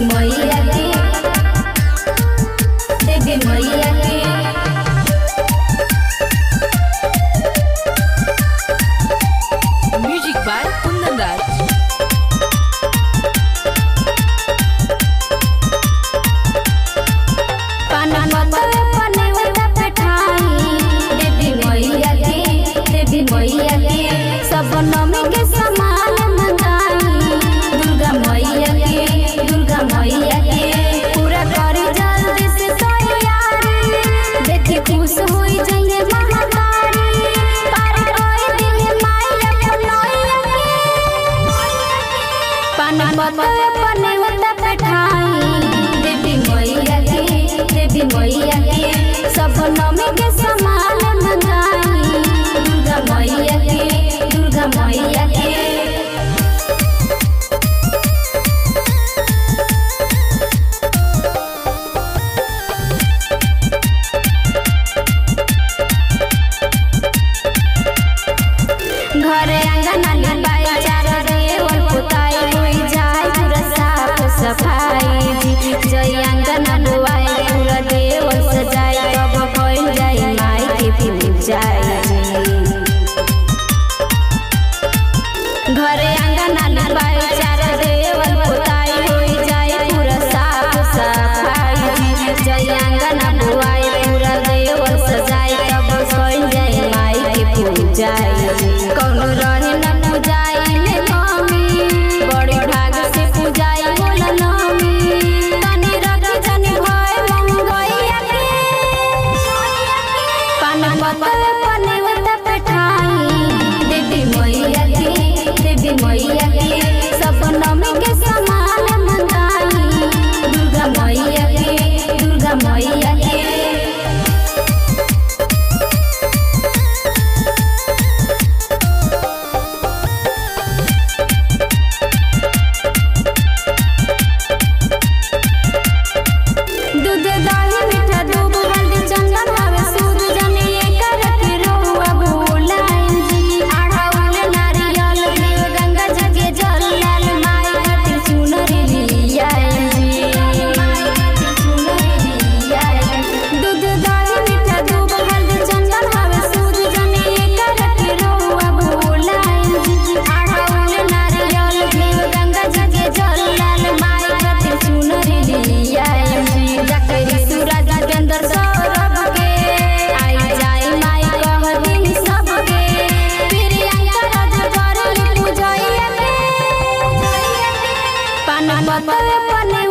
मैया के देवी मैया के म्यूजिक बाय कुंदन राज। मैया के सब नमी के समान मंगाई दुर्गा मैया के पूरा करी जल्दी से तैयारी देखी खुश होई जाइए महातारी पार कोई दिल माया बनैया के पाना बतवे पने होता बैठाई देवी मैया के सब नमी के समान मंगाई दुर्गा मैया के घरे आंगन लिपाई चार देवल पुताई होई जाए पूरा साफ सफाई जय आंगन बुआई पूरा देवल सजाई तब कइल जाई माई के पूजाई घरे आंगन लिपाई चार देवल पुताई होई जाए पूरा साफ सफाई जय आंगन बुआई पूरा देवल सजाई तब कइल जाई माई के पूजाई कौनो रहे न पूजाई में कमी बड़ी भाग से पूजाई होला नमी तनी रख जनी भय मंगैया के पाना बतवे पने होता बैठाई देवी मैया के सब नमी के समान मंगाई दुर्गा मैया के दूध दही मीठा दूब हल्दी चंदन हवे सूद जने एकर के रोआ भोलाई जी आढ़ाउल नारियल देव गंगा जी के जल लाल माई खातिर चुनरी लिया जी दूध दही मीठा दूब हल्दी चंदन हवे सूद जने एकर के रोआ भोलाई जी आढ़ाउल नारियल देव गंगा जी के जल लाल माई खातिर चुनरी लिया जाकरी सूरज बेंदर सौरभ के आई जाई माई कह दिन सबके फिर अंतर कर पूजैया के पाना बतवे पने